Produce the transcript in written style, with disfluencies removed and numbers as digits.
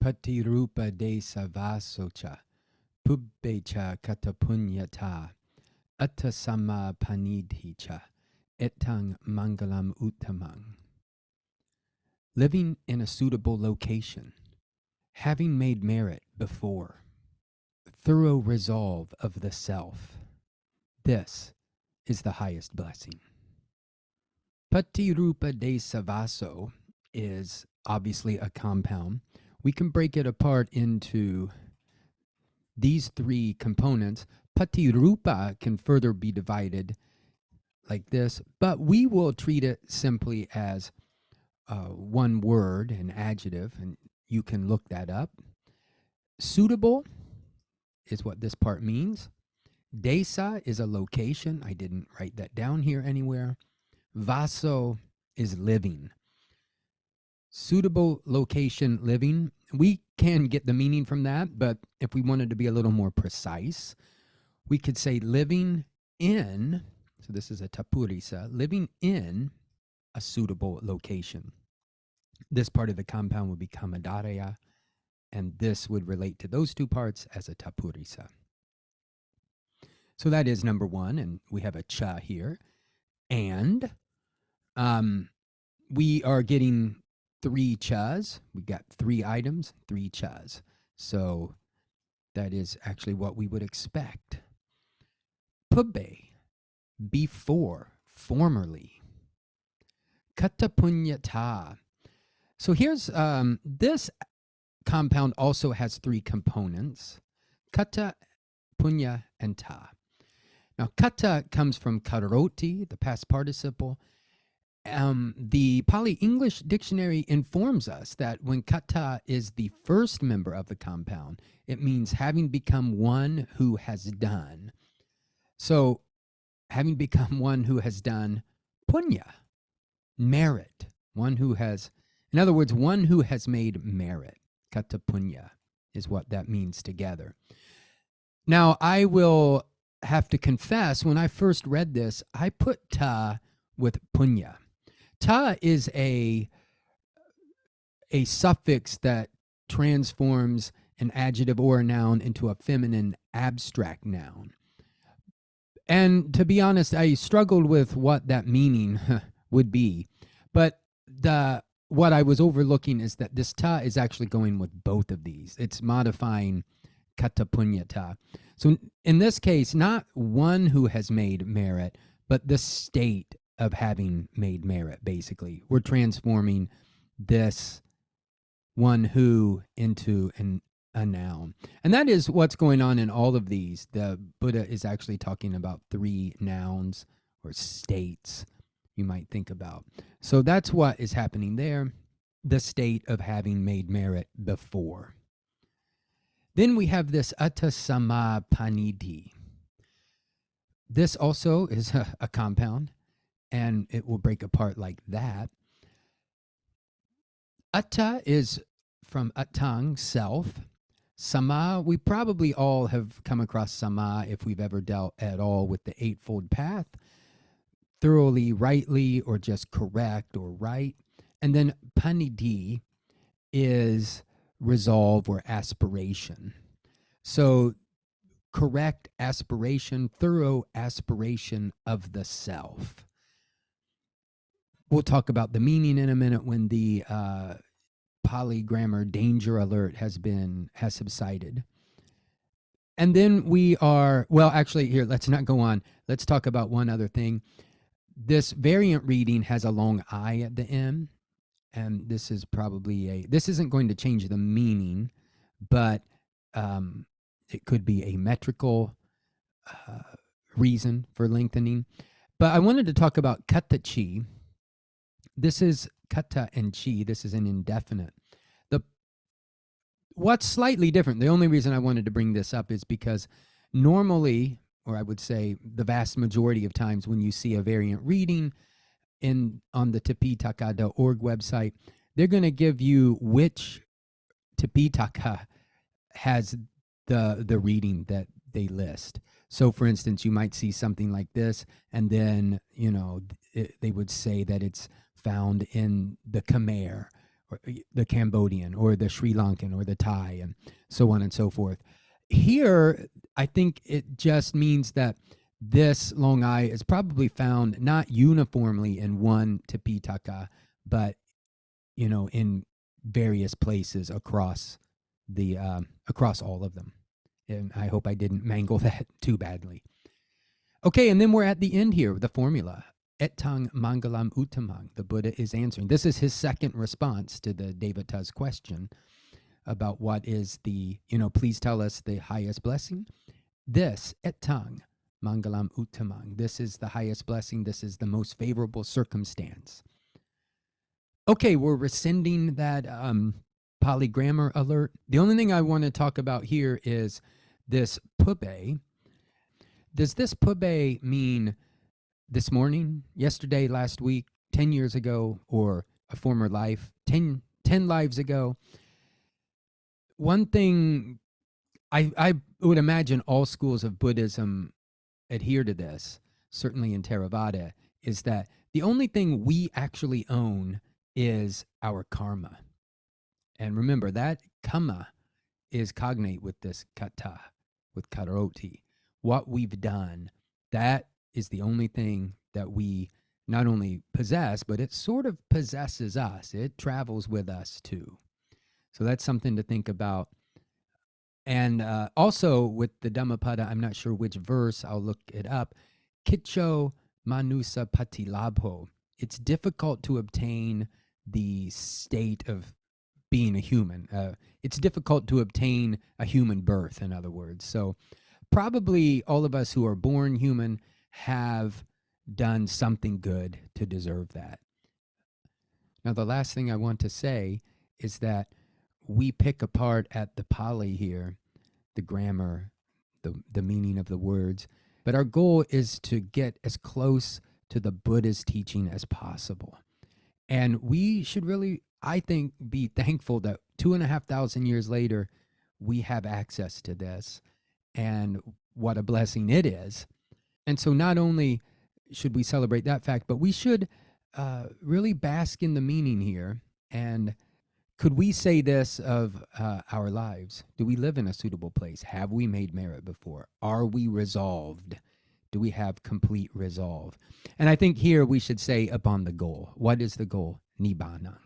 Patirūpadesavāso cha, pubbe cha katapuññatā, Attasammāpaṇidhī cha, etaṃ maṅgalamuttamaṃ. Living in a suitable location, having made merit before, thorough resolve of the self. This is the highest blessing. Patirūpadesavāso is obviously a compound. We can break it apart into these three components. Patirūpa can further be divided like this, but we will treat it simply as one word, an adjective, and you can look that up. Suitable is what this part means. Desa is a location. I didn't write that down here anywhere. Vaso is living. Suitable location, living. We can get the meaning from that, but if we wanted to be a little more precise, we could say living in, so this is a tapurisa, living in a suitable location. This part of the compound would become a daraya, and this would relate to those two parts as a tapurisa. So that is number one, and we have a cha here. And we are getting three chas. We got three items, three chas. So that is actually what we would expect. Pubbe, before, formerly. Katapuññatā. So here's, this compound also has three components. Kata, punya, and ta. Now, kata comes from karoti, the past participle. The Pali English dictionary informs us that when kata is the first member of the compound, it means having become one who has done. So, having become one who has done punya, merit, one who has, in other words, one who has made merit. Katapuñña is what that means together. Now, I will have to confess, when I first read this, I put ta with punya. Ta is a suffix that transforms an adjective or a noun into a feminine abstract noun. And to be honest, I struggled with what that meaning would be. But what I was overlooking is that this ta is actually going with both of these. It's modifying katapuññatā. So in this case, not one who has made merit, but the state of having made merit, basically. We're transforming this one who into a noun. And that is what's going on in all of these. The Buddha is actually talking about three nouns or states you might think about. So that's what is happening there, the state of having made merit before. Then we have this Attasammāpaṇidhī. This also is a compound, and it will break apart like that. Atta is from etaṃ, self. Samma, we probably all have come across samma if we've ever dealt at all with the Eightfold Path. Thoroughly, rightly, or just correct or right. And then paṇidhī is resolve or aspiration. So correct aspiration, thorough aspiration of the self. We'll talk about the meaning in a minute when the Pali grammar danger alert has subsided. And then we are, well, actually here, let's not go on. Let's talk about one other thing. This variant reading has a long I at the end. And this is probably this isn't going to change the meaning, but it could be a metrical reason for lengthening. But I wanted to talk about katthaci. This is katta and chi. This is an indefinite. What's slightly different, the only reason I wanted to bring this up is because normally, or I would say the vast majority of times when you see a variant reading on the tipitaka.org website, they're going to give you which tipitaka has the reading that they list. So, for instance, you might see something like this, and then, they would say that it's found in the Khmer or the Cambodian or the Sri Lankan or the Thai and so on and so forth. Here, I think it just means that this long I is probably found not uniformly in one Tipitaka, but in various places across across all of them. And I hope I didn't mangle that too badly. Okay, and then we're at the end here, the formula. Etaṃ maṅgalamuttamaṃ. The Buddha is answering. This is his second response to the Devata's question about what is the, please tell us the highest blessing. This, etaṃ maṅgalamuttamaṃ. This is the highest blessing. This is the most favorable circumstance. Okay, we're rescinding that Pali grammar alert. The only thing I want to talk about here is this pubbe. Does this pubbe mean this morning, yesterday, last week, 10 years ago, or a former life, 10 lives ago? One thing I would imagine all schools of Buddhism adhere to this, certainly in Theravada, is that the only thing we actually own is our karma. And remember, that kamma is cognate with this kata, with karoti. What we've done, that is the only thing that we not only possess, but it sort of possesses us. It travels with us too. So that's something to think about. And also with the Dhammapada, I'm not sure which verse, I'll look it up. Kicho manusa patilabho. It's difficult to obtain the state of being a human. It's difficult to obtain a human birth, in other words. So probably all of us who are born human have done something good to deserve that. Now, the last thing I want to say is that we pick apart at the Pali here, the grammar, the meaning of the words, but our goal is to get as close to the Buddha's teaching as possible. And we should really, I think, be thankful that 2,500 years later, we have access to this, and what a blessing it is. And so not only should we celebrate that fact, but we should really bask in the meaning here. And could we say this of our lives? Do we live in a suitable place? Have we made merit before? Are we resolved? Do we have complete resolve? And I think here we should say upon the goal. What is the goal? Nibbana.